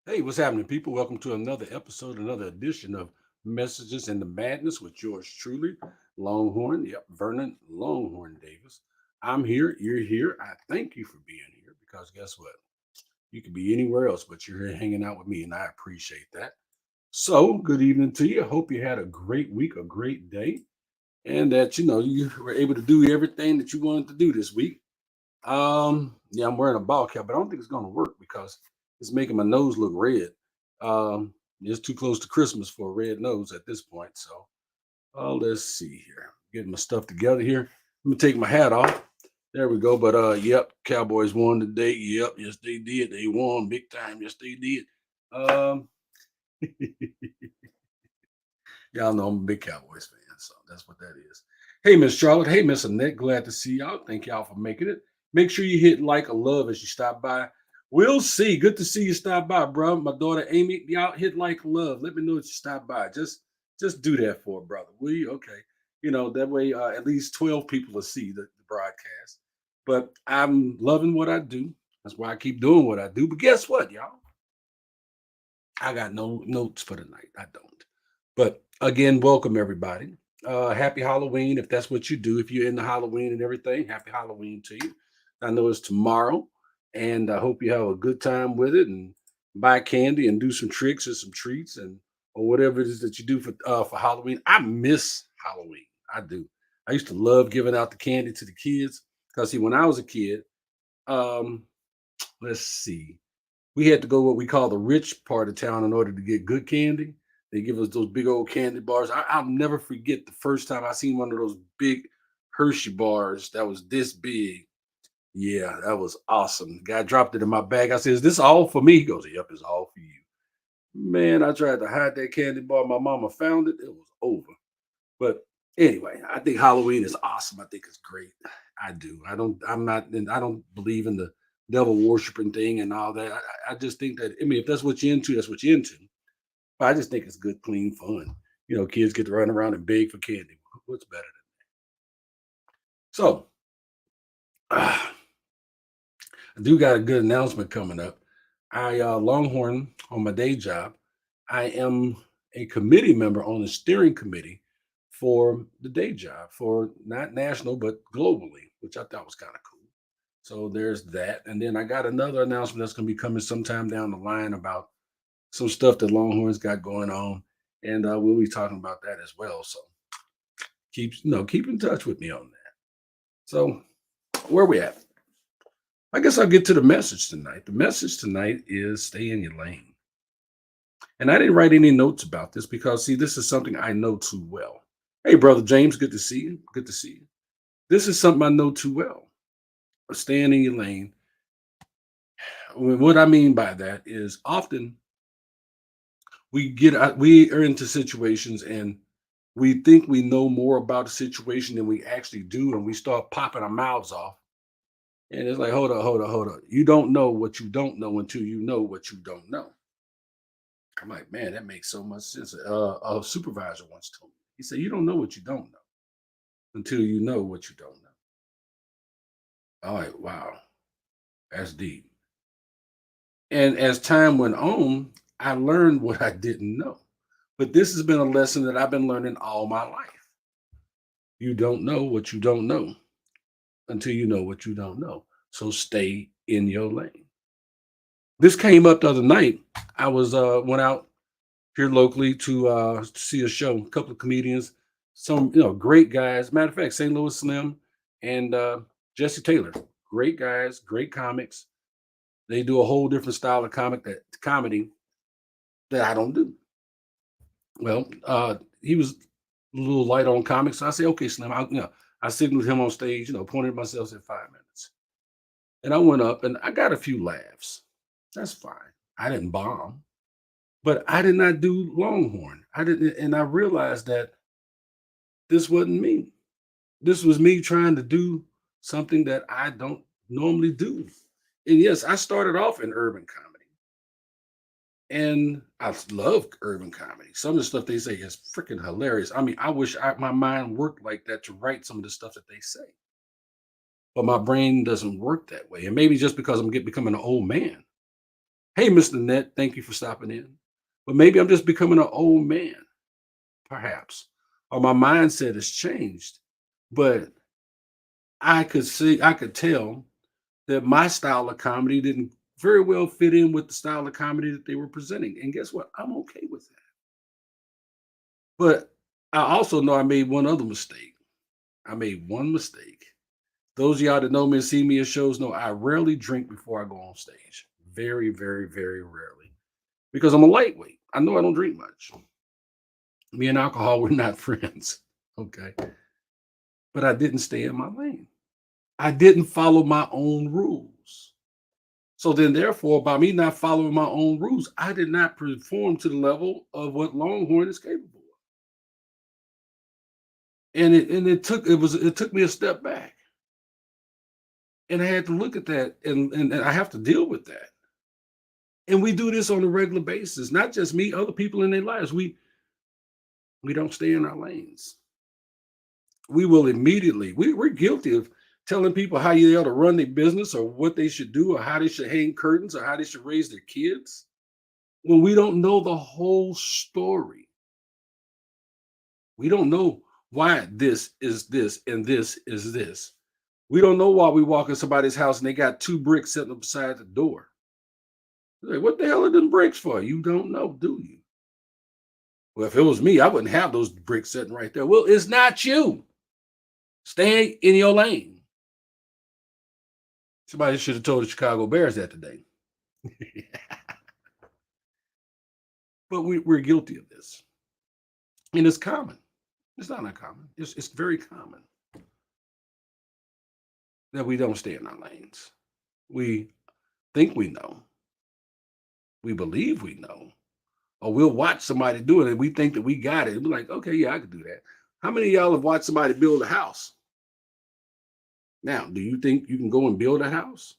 Hey, what's happening, people? Welcome to another episode, another edition of Messages in the Madness with yours truly, Longhorn. Yep, Vernon Longhorn Davis. I'm here. You're here. I thank you for being here because guess what? You could be anywhere else, but you're here hanging out with me, and I appreciate that. So, good evening to you. I hope you had a great week, a great day, and that you were able to do everything that you wanted to do this week. Yeah, I'm wearing a ball cap, but I don't think it's gonna work because it's making my nose look red. It's too close to Christmas for a red nose at this point. So, let's see here. Getting my stuff together here. Let me take my hat off. There we go. But yep, Cowboys won today. Yep, yes they did. They won big time. Yes they did. Um, Y'all know I'm a big Cowboys fan, so that's what that is. Hey, Miss Charlotte. Hey, Miss Annette. Glad to see y'all. Thank y'all for making it. Make sure you hit like or love as you stop by. We'll see. Good to see you stop by, bro. My daughter Amy, y'all hit like or love. Let me know that you stop by. Just do that for a brother. Will you? Okay. That way at least 12 people will see the broadcast. But I'm loving what I do. That's why I keep doing what I do. But guess what, y'all? I got no notes for tonight. I don't. But again, welcome everybody. Happy Halloween if that's what you do. If you're into Halloween and everything, happy Halloween to you. I know it's tomorrow, and I hope you have a good time with it and buy candy and do some tricks or some treats and or whatever it is that you do for Halloween. I miss Halloween. I do. I used to love giving out the candy to the kids because see, when I was a kid, um, let's see, we had to go what we call the rich part of town in order to get good candy. They give us those big old candy bars. I'll never forget the first time I seen one of those big Hershey bars that was this big. Yeah, that was awesome. The guy dropped it in my bag. I said, "Is this all for me?" He goes, "Yep, it's all for you." Man, I tried to hide that candy bar. My mama found it. It was over. But anyway, I think Halloween is awesome. I think it's great. I do. I don't. I'm not. And I don't believe in the devil worshiping thing and all that. I just think that. I mean, if that's what you're into, that's what you're into. But I just think it's good, clean fun. Kids get to run around and beg for candy. What's better than so? I do got a good announcement coming up. I Longhorn on my day job. I am a committee member on the steering committee for the day job for not national but globally, which I thought was kind of cool. So there's that, and then I got another announcement that's going to be coming sometime down the line about some stuff that Longhorns got going on, and we'll be talking about that as well. So keep in touch with me on that. So where we at? I guess I'll get to the message tonight. The message tonight is stay in your lane. And I didn't write any notes about this because, see, this is something I know too well. Hey, Brother James, good to see you. Good to see you. This is something I know too well. Staying in your lane. What I mean by that is often we are into situations and we think we know more about a situation than we actually do, and we start popping our mouths off. And it's like, hold up, hold up, hold up. You don't know what you don't know until you know what you don't know. I'm like, man, that makes so much sense. A supervisor once told me. He said, you don't know what you don't know until you know what you don't know. I'm like, wow, that's deep. And as time went on, I learned what I didn't know. But this has been a lesson that I've been learning all my life. You don't know what you don't know until you know what you don't know. So stay in your lane. This came up the other night. I was went out here locally to see a show, a couple of comedians, some great guys. Matter of fact, St. Louis Slim and Jesse Taylor, great guys, great comics. They do a whole different style of comedy that I don't do. Well, he was a little light on comics, so I said, "Okay, Slim." I signaled him on stage, pointed at myself, said 5 minutes, and I went up and I got a few laughs. That's fine. I didn't bomb, but I did not do Longhorn. I didn't, and I realized that this wasn't me. This was me trying to do something that I don't normally do. And yes, I started off in urban comedy. And I love urban comedy. Some of the stuff they say is freaking hilarious. I mean, I wish my mind worked like that to write some of the stuff that they say. But my brain doesn't work that way. And maybe just because becoming an old man. Hey, Mr. Net, thank you for stopping in. But maybe I'm just becoming an old man, perhaps, or my mindset has changed. But I could tell that my style of comedy didn't very well fit in with the style of comedy that they were presenting. And guess what? I'm okay with that. But I also know I made one other mistake. I made one mistake. Those of y'all that know me and see me at shows know I rarely drink before I go on stage. Very, very, very rarely. Because I'm a lightweight. I know I don't drink much. Me and alcohol, we're not friends. Okay. But I didn't stay in my lane. I didn't follow my own rules. So then, therefore, by me not following my own rules, I did not perform to the level of what Longhorn is capable of. And it took me a step back. And I had to look at that and I have to deal with that. And we do this on a regular basis, not just me, other people in their lives. We don't stay in our lanes. We will immediately, we're guilty of telling people how they ought to run their business or what they should do or how they should hang curtains or how they should raise their kids when we don't know the whole story. We don't know why this is this and this is this. We don't know why we walk in somebody's house and they got two bricks sitting up beside the door. Like, what the hell are them bricks for? You don't know, do you? Well, if it was me, I wouldn't have those bricks sitting right there. Well, it's not you. Stay in your lane. Somebody should have told the Chicago Bears that today. But we're guilty of this. And it's common. It's not uncommon. It's very common that we don't stay in our lanes. We think we know. We believe we know. Or we'll watch somebody do it and we think that we got it. We're like, okay, yeah, I could do that. How many of y'all have watched somebody build a house? Now, do you think you can go and build a house?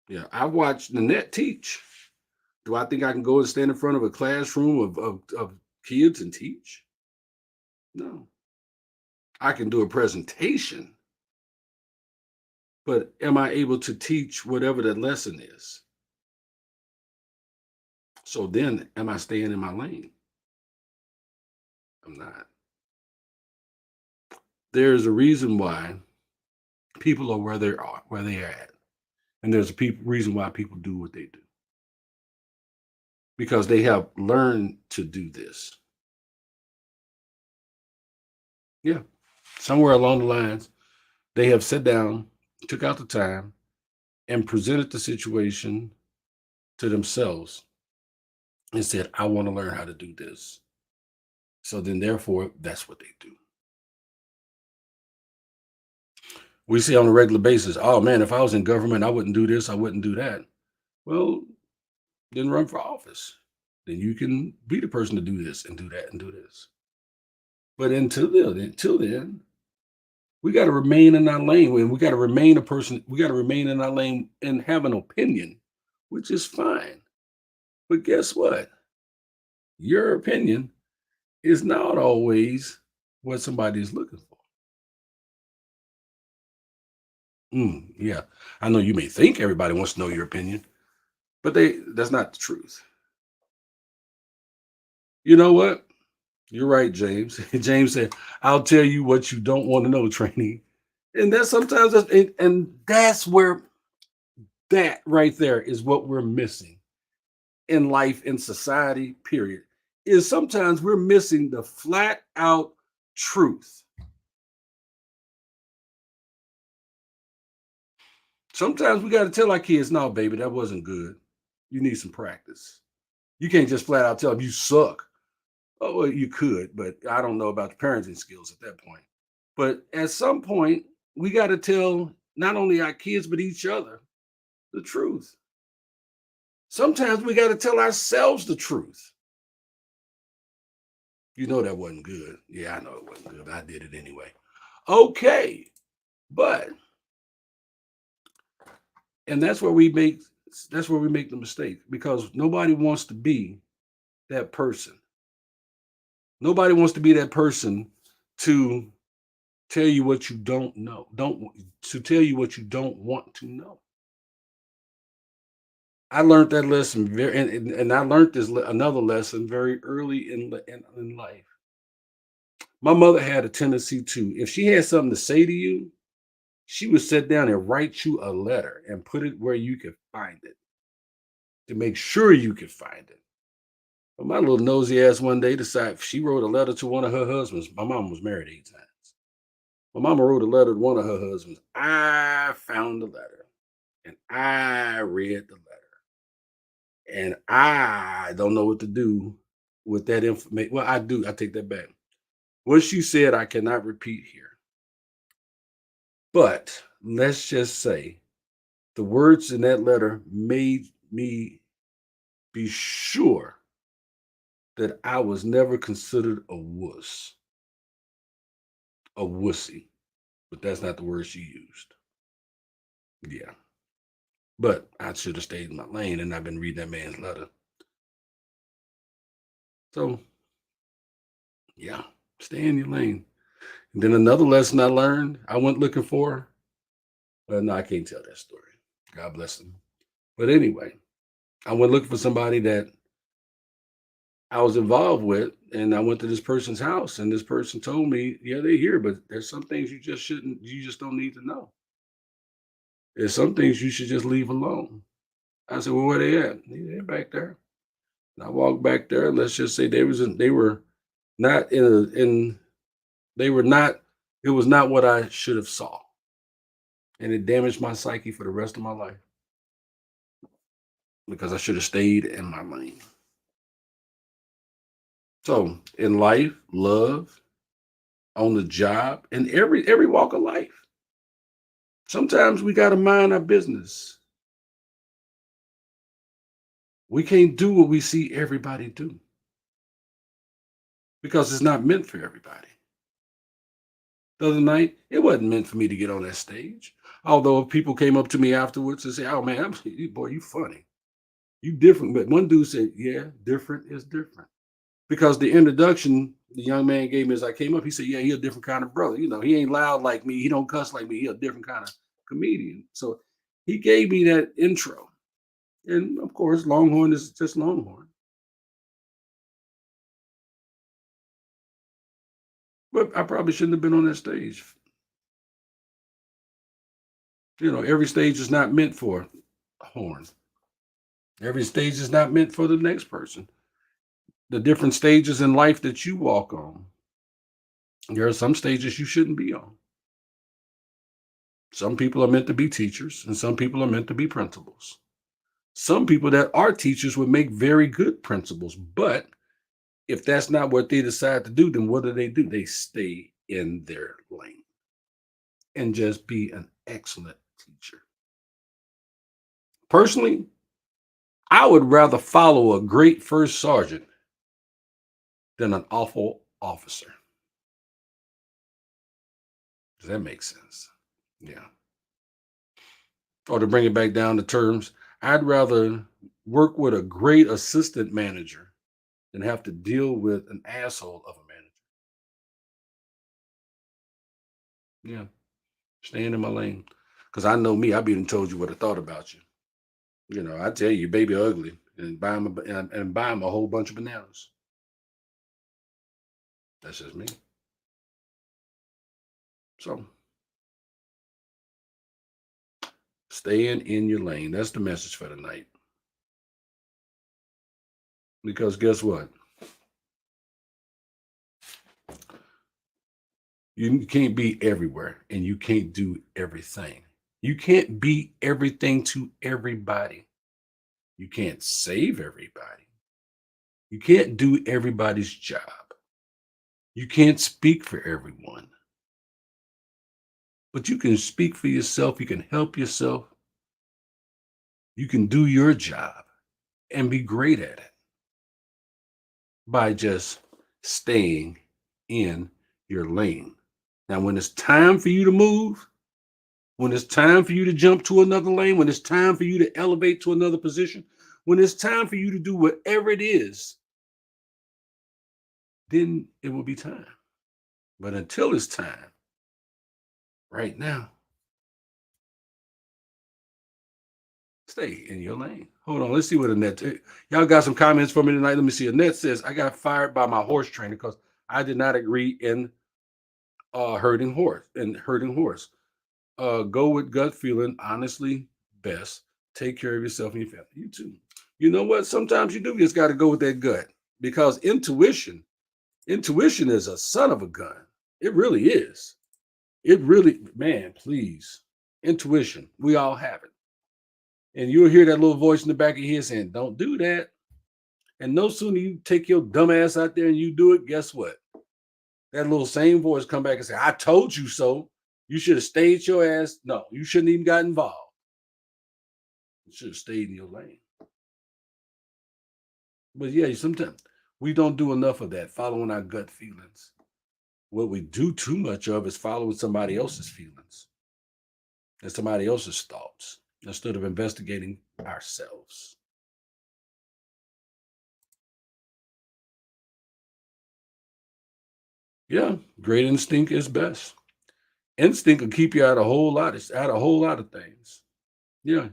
Yeah, I watched Nanette teach. Do I think I can go and stand in front of a classroom of kids and teach? No. I can do a presentation, but am I able to teach whatever the lesson is? So then, am I staying in my lane? I'm not. There's a reason why people are where they are at, and there's a reason why people do what they do because they have learned to do this. Yeah, somewhere along the lines, they have sat down, took out the time, and presented the situation to themselves and said, I want to learn how to do this. So then, therefore, that's what they do. We see on a regular basis, oh man, if I was in government, I wouldn't do this, I wouldn't do that. Well, then run for office. Then you can be the person to do this and do that and do this. But until then, we got to remain in our lane. And we got to remain a person. We got to remain in our lane and have an opinion, which is fine. But guess what? Your opinion is not always what somebody is looking for. Yeah, I know you may think everybody wants to know your opinion, but that's not the truth. You know what? You're right, James. James said, "I'll tell you what you don't want to know, trainee." And that's sometimes and that's where that right there is what we're missing in life in society. Period. Is sometimes we're missing the flat out truth. Sometimes we got to tell our kids, "No, baby, that wasn't good. You need some practice." You can't just flat out tell them you suck. Oh, well, you could, but I don't know about the parenting skills at that point. But at some point, we got to tell not only our kids, but each other the truth. Sometimes we got to tell ourselves the truth. You know that wasn't good. Yeah, I know it wasn't good, but I did it anyway. Okay. But and that's where we make the mistake because nobody wants to be that person. Nobody wants to be that person to tell you what you don't know. Don't to tell you what you don't want to know. I learned that lesson very, and I learned another lesson very early in life. My mother had a tendency to, if she had something to say to you, she would sit down and write you a letter and put it where you could find it to make sure you could find it. But my little nosy ass one day decided she wrote a letter to one of her husbands. My mom was married 8 times. My mama wrote a letter to one of her husbands. I found the letter and I read the letter. And I don't know what to do with that information. Well, I do. I take that back. What she said, I cannot repeat here. But let's just say the words in that letter made me be sure that I was never considered a wuss, a wussy. But that's not the word she used. Yeah. But I should have stayed in my lane and I've been reading that man's letter. So, yeah, stay in your lane. And then another lesson I learned, I went looking for. Well, no, I can't tell that story. God bless them. But anyway, I went looking for somebody that I was involved with, and I went to this person's house, and this person told me, "Yeah, they're here, but there's some things you just shouldn't, you just don't need to know. There's some things you should just leave alone." I said, "Well, where they at?" They're back there. And I walked back there. And let's just say they were not in they were not. It was not what I should have saw, and it damaged my psyche for the rest of my life because I should have stayed in my lane. So in life, love, on the job, in every walk of life, sometimes we got to mind our business. We can't do what we see everybody do because it's not meant for everybody. The other night, it wasn't meant for me to get on that stage. Although people came up to me afterwards and say, "Oh man, boy, you funny, you different." But one dude said, "Yeah, different is different." Because the introduction the young man gave me as I came up, he said, "Yeah, he a different kind of brother. You know, he ain't loud like me. He don't cuss like me. He a different kind of comedian." So he gave me that intro, and of course, Longhorn is just Longhorn. But I probably shouldn't have been on that stage. You know, every stage is not meant for a horn. Every stage is not meant for the next person. The different stages in life that you walk on, there are some stages you shouldn't be on. Some people are meant to be teachers, and some people are meant to be principals. Some people that are teachers would make very good principals, but if that's not what they decide to do, then what do? They stay in their lane and just be an excellent teacher. Personally, I would rather follow a great first sergeant than an awful officer. Does that make sense? Yeah. Or to bring it back down to terms, I'd rather work with a great assistant manager than have to deal with an asshole of a manager. Yeah. Staying in my lane. Because I know me, I be done told you what I thought about you. You know, I tell you, baby ugly, and buy him a whole bunch of bananas. That's just me. So staying in your lane. That's the message for tonight. Because guess what? You can't be everywhere and you can't do everything. You can't be everything to everybody. You can't save everybody. You can't do everybody's job. You can't speak for everyone, but you can speak for yourself. You can help yourself. You can do your job and be great at it by just staying in your lane. Now, when it's time for you to move, when it's time for you to jump to another lane, when it's time for you to elevate to another position, when it's time for you to do whatever it is, then it will be time. But until it's time, right now, Stay in your lane. Hold on. Let's see what Annette. Y'all got some comments for me tonight. Let me see. Annette says, I got fired by my horse trainer because I did not agree in herding horse. Go with gut feeling, honestly, best. Take care of yourself and your family. You too. You know what? Sometimes you do just got to go with that gut because intuition is a son of a gun. It really is. It really, man, please. Intuition. We all have it. And you'll hear that little voice in the back of your head saying, don't do that. And no sooner you take your dumb ass out there and you do it, guess what? That little same voice come back and say, I told you so. You should have stayed your ass. No, you shouldn't even got involved. You should have stayed in your lane. But yeah, sometimes we don't do enough of that, following our gut feelings. What we do too much of is following somebody else's feelings and somebody else's thoughts instead of investigating ourselves. Yeah, great instinct is best. Instinct will keep you out a whole lot of things. Yeah,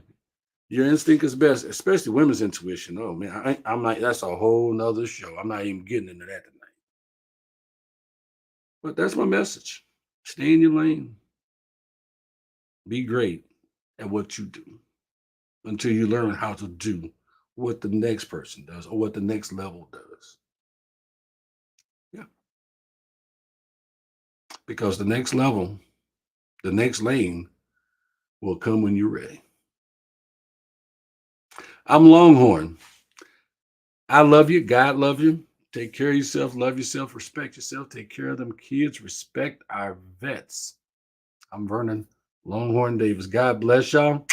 your instinct is best, especially women's intuition. Oh man, I'm like that's a whole nother show. I'm not even getting into that tonight. But that's my message. Stay in your lane. Be great at what you do until you learn how to do what the next person does or what the next level does. Yeah, because the next level, the next lane will come when you're ready. I'm Longhorn. I love you. God love you. Take care of yourself. Love yourself. Respect yourself. Take care of them kids. Respect our vets. I'm Vernon Longhorn Davis. God bless y'all.